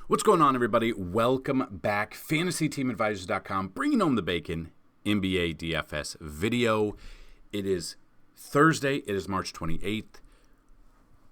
What's going on, everybody? Welcome back. FantasyTeamAdvisors.com, bringing home the bacon, NBA DFS video. It is Thursday. It is March 28th.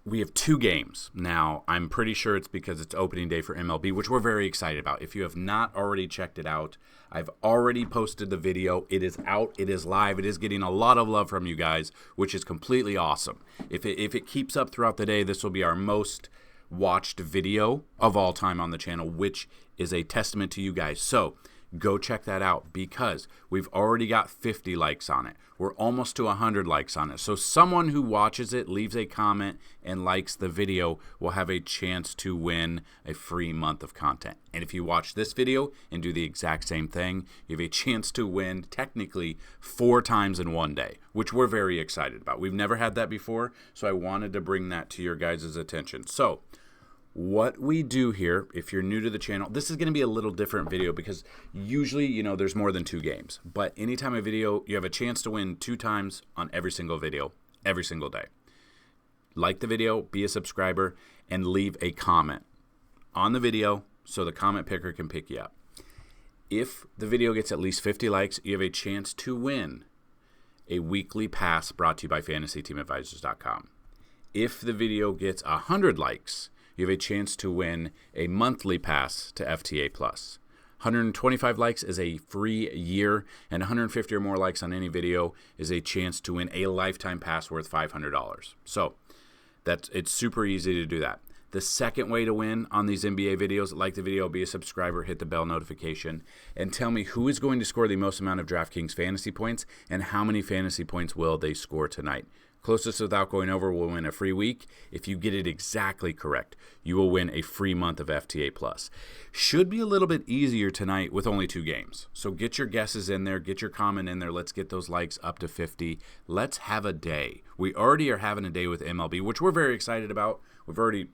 We have two games. Now, I'm pretty sure it's because it's opening day for MLB, which we're very excited about. If you have not already checked it out, I've already posted the video. It is out. It is live. It is getting a lot of love from you guys, which is completely awesome. If it keeps up throughout the day, this will be our most watched video of all time on the channel, which is a testament to you guys. So go check that out because we've already got 50 likes on it. We're almost to 100 likes on it. So someone who watches it, leaves a comment, and likes the video will have a chance to win a free month of content. And if you watch this video and do the exact same thing, you have a chance to win technically 4 times in one day, which we're very excited about. We've never had that before, so I wanted to bring that to your guys' attention. So what we do here, if you're new to the channel, this is going to be a little different video because usually, there's more than 2 games. But anytime a video, you have a chance to win 2 times on every single video, every single day. Like the video, be a subscriber, and leave a comment on the video so the comment picker can pick you up. If the video gets at least 50 likes, you have a chance to win a weekly pass brought to you by FantasyTeamAdvisors.com. If the video gets 100 likes, you have a chance to win a monthly pass to FTA+. 125 likes is a free year, and 150 or more likes on any video is a chance to win a lifetime pass worth $500. So it's super easy to do that. The second way to win on these NBA videos, like the video, be a subscriber, hit the bell notification, and tell me who is going to score the most amount of DraftKings fantasy points and how many fantasy points will they score tonight. Closest without going over will win a free week. If you get it exactly correct, you will win a free month of FTA+. Should be a little bit easier tonight with only 2 games. So get your guesses in there, get your comment in there. Let's get those likes up to 50. Let's have a day. We already are having a day with MLB, which we're very excited about. 2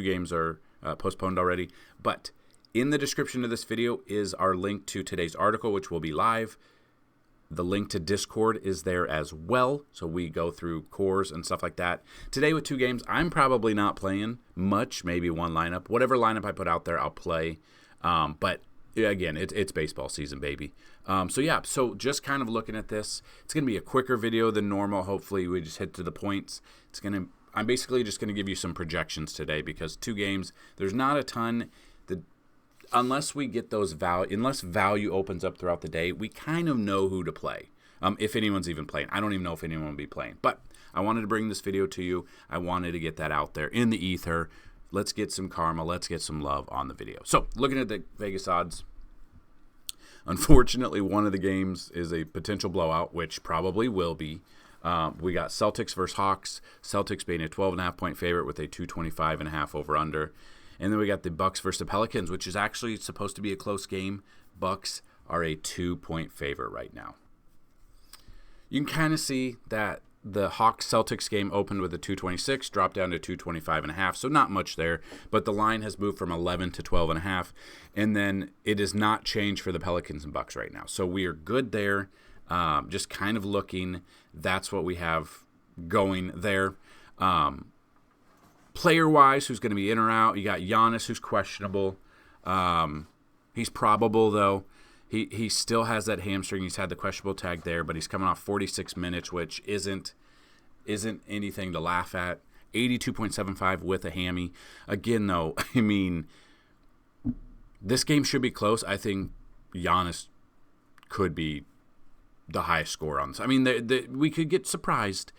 games are postponed already. But in the description of this video is our link to today's article, which will be live. The link to Discord is there as well, so we go through cores and stuff like that. Today with 2 games, I'm probably not playing much, maybe 1 lineup. Whatever lineup I put out there, I'll play. But again, it's baseball season, baby. So just kind of looking at this, it's going to be a quicker video than normal. Hopefully, we just hit to the points. I'm basically just going to give you some projections today because 2 games, there's not a ton. Unless we get unless value opens up throughout the day, we kind of know who to play. If anyone's even playing. I don't even know if anyone will be playing. But I wanted to bring this video to you. I wanted to get that out there in the ether. Let's get some karma. Let's get some love on the video. So, looking at the Vegas odds, unfortunately, one of the games is a potential blowout, which probably will be. We got Celtics versus Hawks. Celtics being a 12.5-point favorite with a 225.5 over-under. And then we got the Bucks versus the Pelicans, which is actually supposed to be a close game. Bucks are a 2-point favorite right now. You can kind of see that the Hawks-Celtics game opened with a 226, dropped down to 225.5, so not much there. But the line has moved from 11 to 12.5, and then it is not changed for the Pelicans and Bucks right now. So we are good there. Just kind of looking, that's what we have going there. Player-wise, who's going to be in or out? You got Giannis, who's questionable. He's probable, though. He still has that hamstring. He's had the questionable tag there, but he's coming off 46 minutes, which isn't anything to laugh at. 82.75 with a hammy. Again, though, I mean, this game should be close. I think Giannis could be the highest score on this. I mean, we could get surprised,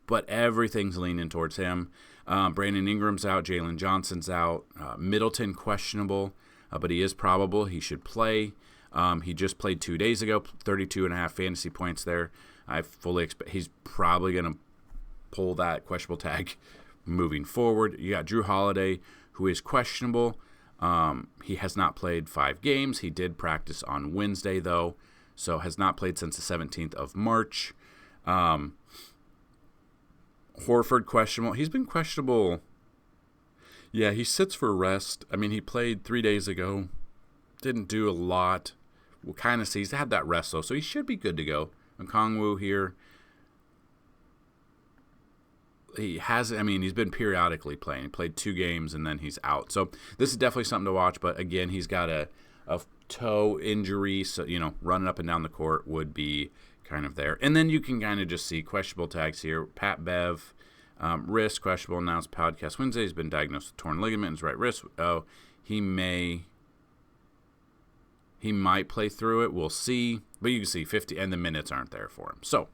but everything's leaning towards him. Brandon Ingram's out. Jalen Johnson's out. Middleton questionable, but he is probable. He should play. He just played 2 days ago, 32.5 fantasy points there. I fully expect he's probably going to pull that questionable tag moving forward. You got Drew Holiday, who is questionable. He has not played 5 games. He did practice on Wednesday, though, so has not played since the 17th of March. Horford questionable. He's been questionable. Yeah, he sits for rest. I mean, he played 3 days ago. Didn't do a lot. We'll kind of see. He's had that rest, though, so he should be good to go. Okongwu here. he hasn't. I mean, he's been periodically playing. He played 2 games and then he's out. So this is definitely something to watch. But again, he's got a toe injury, so running up and down the court would be kind of there. And then you can kind of just see questionable tags here. Pat Bev, wrist questionable, announced podcast Wednesday. He's been diagnosed with torn ligament in his right wrist. Oh, he might play through it. We'll see. But you can see 50, and the minutes aren't there for him. So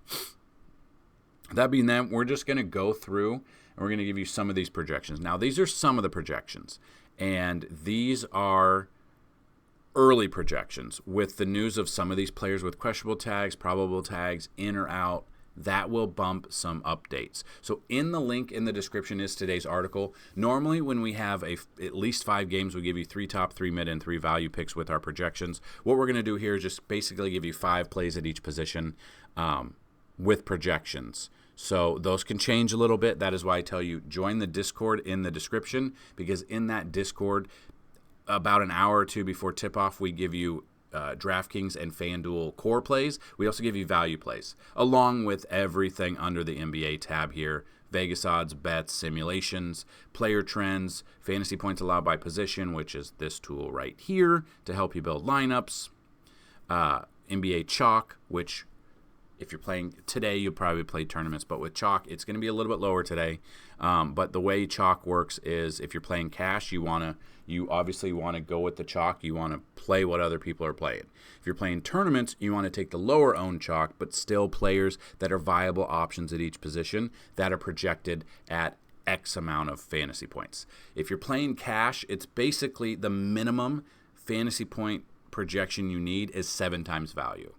that being that, we're just going to go through, and we're going to give you some of these projections. Now, these are some of the projections, and these are early projections with the news of some of these players with questionable tags, probable tags, in or out. That will bump some updates. So in the link in the description is today's article. Normally when we have at least 5 games, we give you 3 top, 3 mid, and 3 value picks with our projections. What we're going to do here is just basically give you 5 plays at each position with projections. So those can change a little bit. That is why I tell you, join the Discord in the description, because in that Discord, about an hour or 2 before tip-off, we give you DraftKings and Fanduel core plays. We also give you value plays, along with everything under the NBA tab here. Vegas odds, bets, simulations, player trends, fantasy points allowed by position, which is this tool right here to help you build lineups. NBA Chalk, which if you're playing today, you'll probably play tournaments, but with Chalk, it's going to be a little bit lower today. But the way Chalk works is if you're playing cash, you obviously want to go with the Chalk. You want to play what other people are playing. If you're playing tournaments, you want to take the lower owned Chalk, but still players that are viable options at each position that are projected at X amount of fantasy points. If you're playing cash, it's basically the minimum fantasy point projection you need is 7 times value.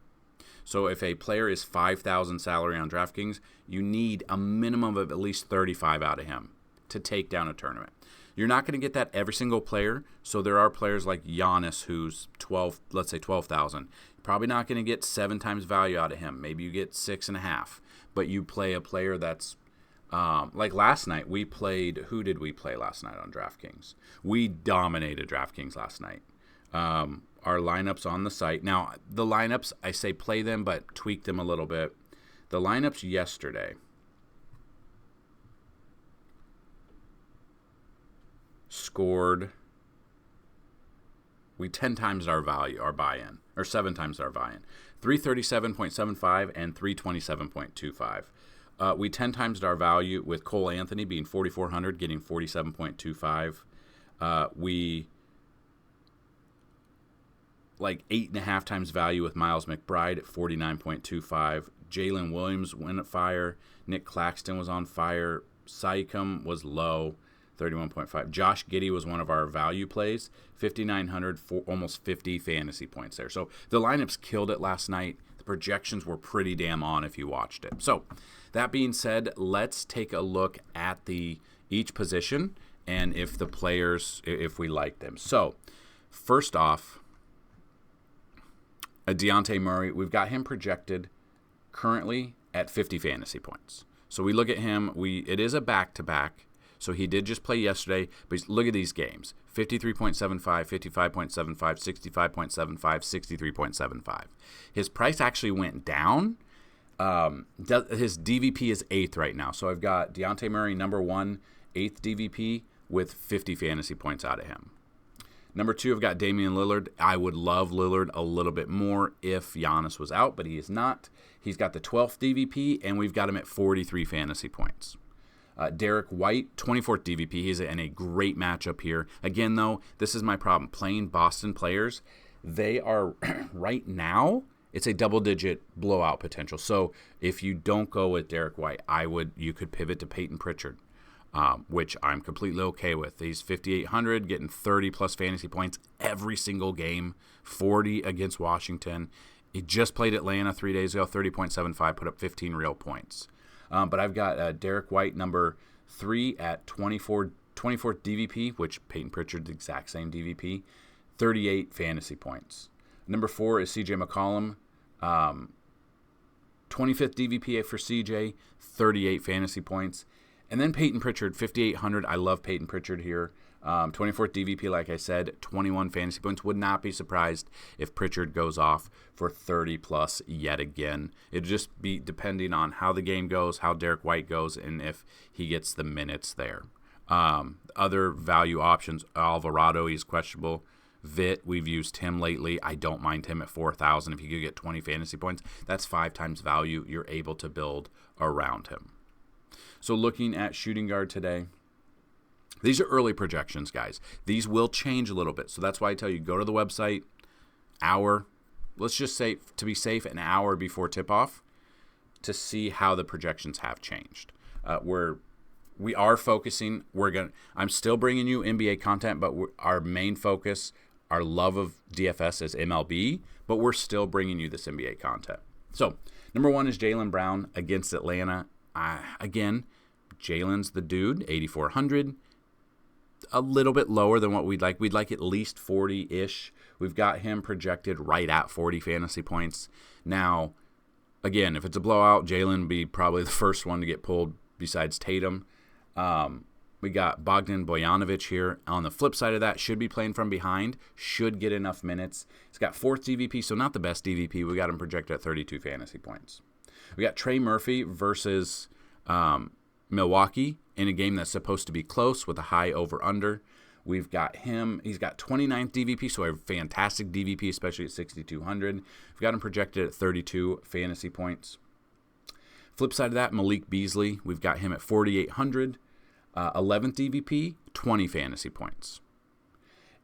So if a player is $5,000 salary on DraftKings, you need a minimum of at least 35 out of him to take down a tournament. You're not going to get that every single player. So there are players like Giannis who's 12, let's say 12,000. Probably not going to get 7 times value out of him. Maybe you get 6.5. But you play a player that's like last night. We played. Who did we play last night on DraftKings? We dominated DraftKings last night. Our lineups on the site. Now, the lineups, I say play them, but tweak them a little bit. The lineups yesterday scored, we 10 times our value, our buy-in, or 7 times our buy-in. 337.75 and 327.25. We 10 times our value with Cole Anthony being 4,400, getting 47.25. We like 8.5 times value with Miles McBride at 49.25. Jalen Williams went at fire. Nick Claxton was on fire. Sycam was low, 31.5. Josh Giddey was one of our value plays, 5,900 for almost 50 fantasy points there. So the lineups killed it last night. The projections were pretty damn on if you watched it. So that being said, let's take a look at each position and if the players, if we like them. So first off, Dejounte Murray, we've got him projected currently at 50 fantasy points. So we look at him, it is a back-to-back, so he did just play yesterday, but look at these games, 53.75, 55.75, 65.75, 63.75. His price actually went down. His DVP is 8th right now, so I've got Dejounte Murray, number 1, 8th DVP with 50 fantasy points out of him. Number 2, I've got Damian Lillard. I would love Lillard a little bit more if Giannis was out, but he is not. He's got the 12th DVP, and we've got him at 43 fantasy points. Derek White, 24th DVP. He's in a great matchup here. Again, though, this is my problem. Playing Boston players, they are right now, it's a double-digit blowout potential. So if you don't go with Derek White, you could pivot to Peyton Pritchard. Which I'm completely okay with. He's 5,800, getting 30-plus fantasy points every single game, 40 against Washington. He just played Atlanta 3 days ago, 30.75, put up 15 real points. But I've got Derek White, number 3 at 24th DVP, which Peyton Pritchard's the exact same DVP, 38 fantasy points. Number 4 is CJ McCollum, 25th DVP for CJ, 38 fantasy points. And then Peyton Pritchard, 5,800. I love Peyton Pritchard here. 24th DVP, like I said, 21 fantasy points. Would not be surprised if Pritchard goes off for 30-plus yet again. It'd just be depending on how the game goes, how Derek White goes, and if he gets the minutes there. Other value options, Alvarado, he's questionable. Vitt, we've used him lately. I don't mind him at 4,000. If you could get 20 fantasy points, that's 5 times value. You're able to build around him. So looking at shooting guard today, these are early projections, guys. These will change a little bit. So that's why I tell you, go to the website, let's just say, to be safe, an hour before tip-off to see how the projections have changed. We are focusing. I'm still bringing you NBA content, but our main focus, our love of DFS is MLB, but we're still bringing you this NBA content. So, number 1 is Jaylen Brown against Atlanta. Again, Jalen's the dude, 8,400. A little bit lower than what we'd like. We'd like at least 40-ish. We've got him projected right at 40 fantasy points. Now, again, if it's a blowout, Jalen would be probably the first one to get pulled besides Tatum. We got Bogdan Bojanovic here. On the flip side of that, should be playing from behind, should get enough minutes. He's got 4th DVP, so not the best DVP. We got him projected at 32 fantasy points. We got Trey Murphy versus Milwaukee in a game that's supposed to be close with a high over-under. We've got him. He's got 29th DVP, so a fantastic DVP, especially at 6,200. We've got him projected at 32 fantasy points. Flip side of that, Malik Beasley. We've got him at 4,800. 11th DVP, 20 fantasy points.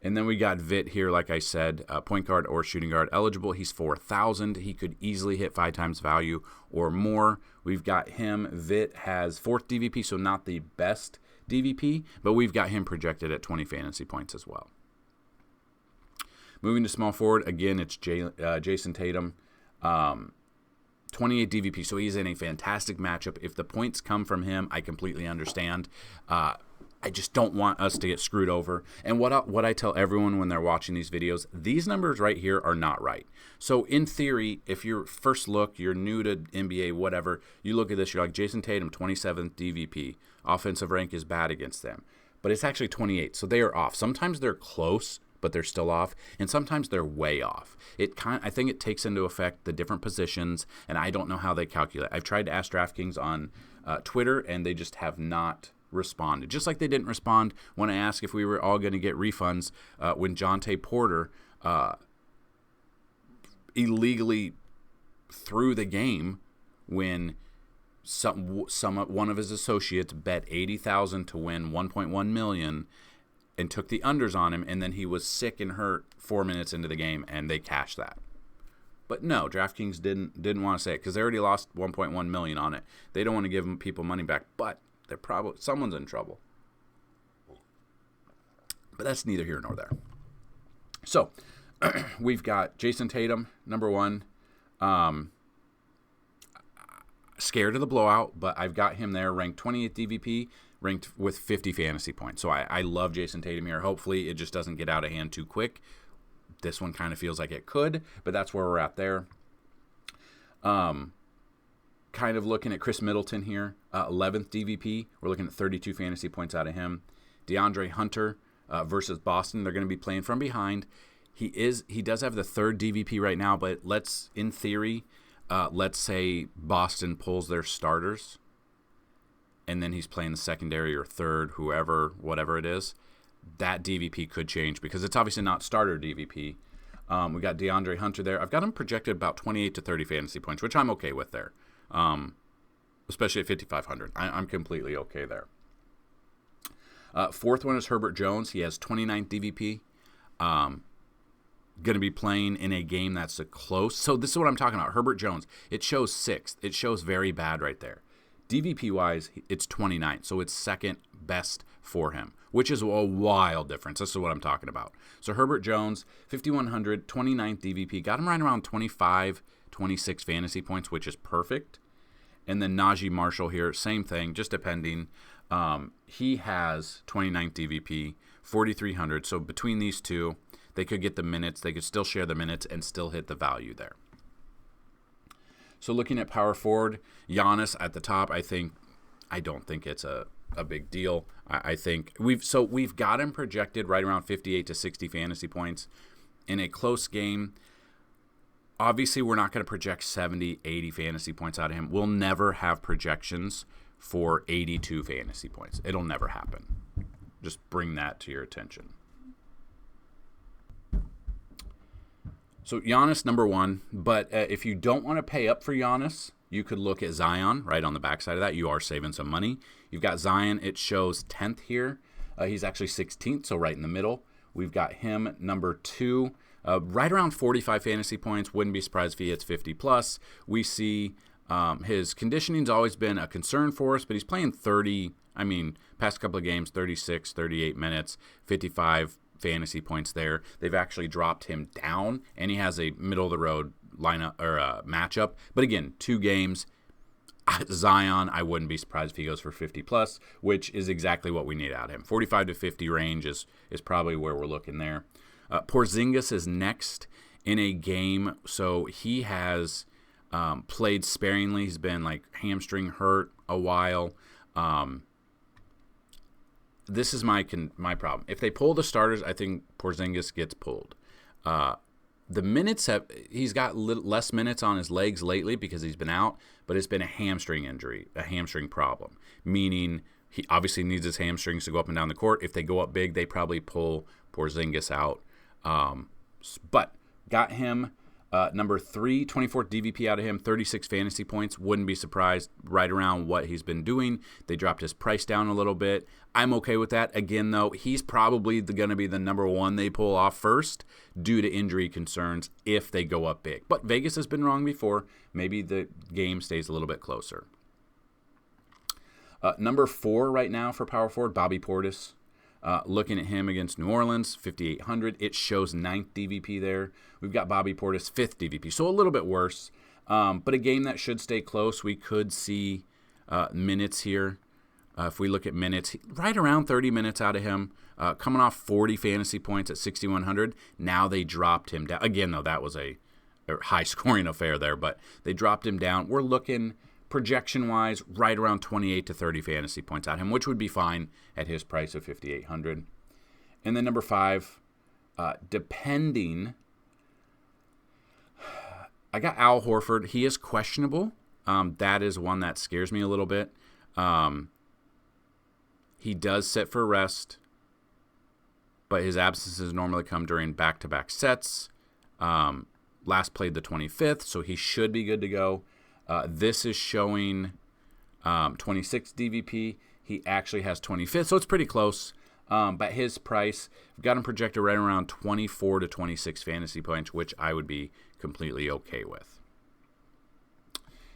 And then we got Vitt here, like I said, point guard or shooting guard eligible. He's 4,000. He could easily hit 5 times value or more. We've got him. Vitt has 4th DVP, so not the best DVP, but we've got him projected at 20 fantasy points as well. Moving to small forward, again, it's Jason Tatum. 28 DVP, so he's in a fantastic matchup. If the points come from him, I completely understand. I just don't want us to get screwed over. And what I tell everyone when they're watching these videos, these numbers right here are not right. So in theory, if you're first look, you're new to NBA, whatever, you look at this, you're like, Jason Tatum, 27th DVP. Offensive rank is bad against them. But it's actually 28, so they are off. Sometimes they're close, but they're still off, and sometimes they're way off. I think it takes into effect the different positions, and I don't know how they calculate. I've tried to ask DraftKings on Twitter, and they just have not responded. Just like they didn't respond when I asked if we were all going to get refunds when Jonte Porter illegally threw the game when one of his associates bet $80,000 to win $1.1 million and took the unders on him, and then he was sick and hurt 4 minutes into the game, and they cashed that. But no, DraftKings didn't want to say it because they already lost $1.1 million on it. They don't want to give people money back, but they're probably someone's in trouble. But that's neither here nor there. So we've got Jason Tatum, number 1. Scared of the blowout, but I've got him there, ranked 28th DVP, ranked with 50 fantasy points. So I love Jason Tatum here. Hopefully it just doesn't get out of hand too quick. This one kind of feels like it could, but that's where we're at there. Kind of looking at Chris Middleton here, 11th DVP. We're looking at 32 fantasy points out of him. DeAndre Hunter versus Boston. They're going to be playing from behind. He does have the 3rd DVP right now, but let's say Boston pulls their starters, and then he's playing the secondary or 3rd, whatever it is. That DVP could change because it's obviously not starter DVP. We got DeAndre Hunter there. I've got him projected about 28 to 30 fantasy points, which I'm okay with there, especially at 5,500. I'm completely okay there. 4th one is Herbert Jones. He has 29th DVP. Going to be playing in a game that's close. So this is what I'm talking about. Herbert Jones, it shows 6th. It shows very bad right there. DVP-wise, it's 29th, so it's 2nd best for him, which is a wild difference. This is what I'm talking about. So Herbert Jones, 5,100, 29th DVP, got him right around 25, 26 fantasy points, which is perfect. And then Najee Marshall here, same thing, just depending. He has 29th DVP, 4,300, so between these two, they could get the minutes. They could still share the minutes and still hit the value there. So looking at power forward, Giannis at the top, I don't think it's a a big deal. I think we've got him projected right around 58 to 60 fantasy points in a close game. Obviously, we're not going to project 70, 80 fantasy points out of him. We'll never have projections for 82 fantasy points. It'll never happen. Just bring that to your attention. So Giannis, number one. But if you don't want to pay up for Giannis, you could look at Zion right on the backside of that. You are saving some money. You've got Zion. It shows 10th here. He's actually 16th, so right in the middle. We've got him, number 2, right around 45 fantasy points. Wouldn't be surprised if he hits 50 plus. We see his conditioning's always been a concern for us, but he's playing past couple of games, 36, 38 minutes, 55 fantasy points there. They've actually dropped him down, and he has a middle-of-the-road lineup or matchup. But again, 2 games. Zion, I wouldn't be surprised if he goes for 50 plus, which is exactly what we need out of him. 45 to 50 range is probably where we're looking there. Porzingis is next in a game, so he has played sparingly. He's been like hamstring hurt a while. This is my problem. If they pull the starters, I think Porzingis gets pulled. The minutes he's got less minutes on his legs lately because he's been out, but it's been a hamstring injury, a hamstring problem, meaning he obviously needs his hamstrings to go up and down the court. If they go up big, they probably pull Porzingis out. But got him number 3, 24th DVP out of him, 36 fantasy points. Wouldn't be surprised, right around what he's been doing. They dropped his price down a little bit. I'm okay with that. Again, though, he's probably going to be the number 1 they pull off first due to injury concerns if they go up big. But Vegas has been wrong before. Maybe the game stays a little bit closer. Number 4 right now for power forward, Bobby Portis. Looking at him against New Orleans, 5,800. It shows 9th DVP there. We've got Bobby Portis, 5th DVP, so a little bit worse. But a game that should stay close. We could see minutes here. If we look at minutes, right around 30 minutes out of him, coming off 40 fantasy points at 6,100. Now they dropped him down. Again, though, that was a high-scoring affair there, but they dropped him down. We're looking projection-wise, right around 28 to 30 fantasy points out of him, which would be fine at his price of 5,800. And then number 5, depending, I got Al Horford. He is questionable. That is one that scares me a little bit. He does sit for rest, but his absences normally come during back-to-back sets. Last played the 25th, so he should be good to go. This is showing 26 DVP. He actually has 25th, so it's pretty close. But his price, I've got him projected right around 24 to 26 fantasy points, which I would be completely okay with.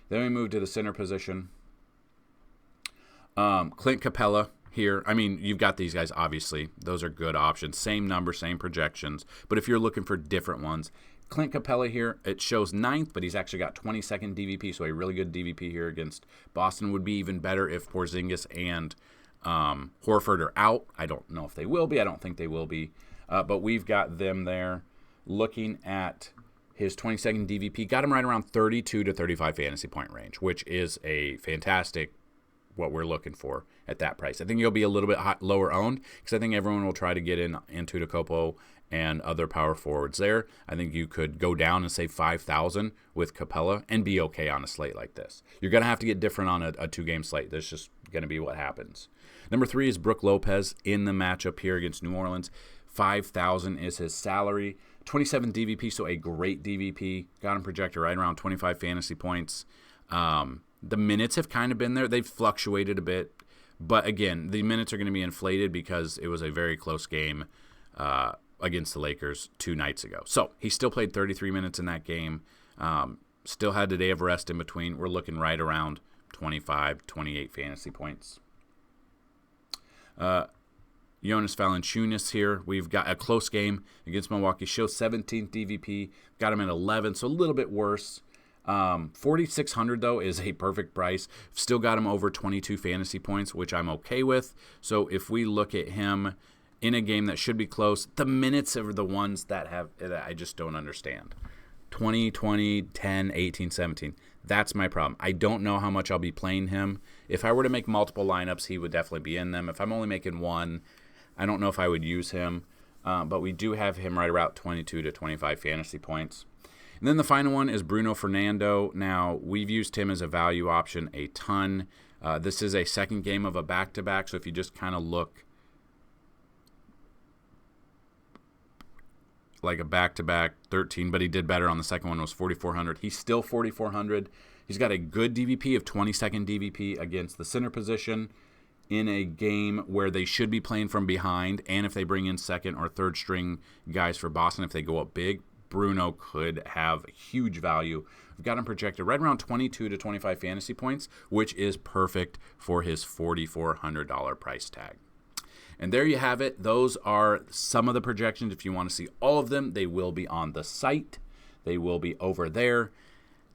Then we move to the center position. Clint Capella here. I mean, you've got these guys, obviously. Those are good options. Same number, same projections. But if you're looking for different ones, Clint Capella here, it shows 9th, but he's actually got 22nd DVP, so a really good DVP here against Boston would be even better if Porzingis and Horford are out. I don't know if they will be. I don't think they will be. But we've got them there. Looking at his 22nd DVP, got him right around 32 to 35 fantasy point range, which is a fantastic what we're looking for at that price. I think you'll be a little bit lower owned because I think everyone will try to get into Antetokounmpo and other power forwards there. I think you could go down and save 5,000 with Capella and be okay on a slate like this. You're going to have to get different on a 2-game slate. That's just going to be what happens. Number 3 is Brook Lopez in the matchup here against New Orleans. 5,000 is his salary. 27 DVP, so a great DVP. Got him projected right around 25 fantasy points. The minutes have kind of been there. They've fluctuated a bit. But again, the minutes are going to be inflated because it was a very close game against the Lakers 2 nights ago. So he still played 33 minutes in that game. Still had a day of rest in between. We're looking right around 25, 28 fantasy points. Jonas Valanciunas here. We've got a close game against Milwaukee. Shows 17th DVP. Got him at 11, so a little bit worse. 4,600 though is a perfect price. Still got him over 22 fantasy points, which I'm okay with. So if we look at him in a game that should be close, the minutes are the ones that I just don't understand. 20, 20, 10, 18, 17. That's my problem. I don't know how much I'll be playing him. If I were to make multiple lineups, he would definitely be in them. If I'm only making one, I don't know if I would use him. But we do have him right around 22 to 25 fantasy points. And then the final one is Bruno Fernando. Now, we've used him as a value option a ton. This is a second game of a back-to-back, so if you just kind of look like a back-to-back 13, but he did better on the second one, was 4,400. He's still 4,400. He's got a good DVP of 22nd DVP against the center position in a game where they should be playing from behind, and if they bring in second or third string guys for Boston, if they go up big, Bruno could have huge value. We've got him projected right around 22 to 25 fantasy points, which is perfect for his $4,400 price tag. And there you have it. Those are some of the projections. If you want to see all of them, they will be on the site. They will be over there.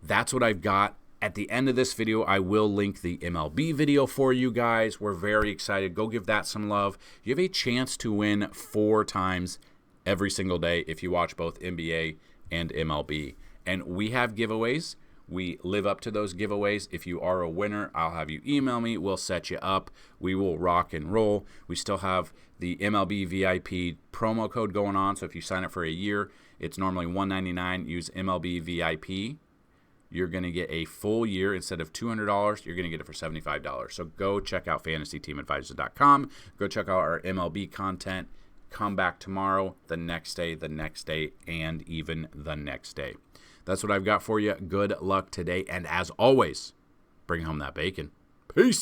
That's what I've got. At the end of this video, I will link the MLB video for you guys. We're very excited. Go give that some love. You have a chance to win 4 times every single day if you watch both NBA and MLB. And we have giveaways. We live up to those giveaways. If you are a winner, I'll have you email me. We'll set you up. We will rock and roll. We still have the MLB VIP promo code going on. So if you sign up for a year, it's normally $199. Use MLB VIP. You're going to get a full year. Instead of $200, you're going to get it for $75. So go check out FantasyTeamAdvisors.com. Go check out our MLB content. Come back tomorrow, the next day, and even the next day. That's what I've got for you. Good luck today. And as always, bring home that bacon. Peace.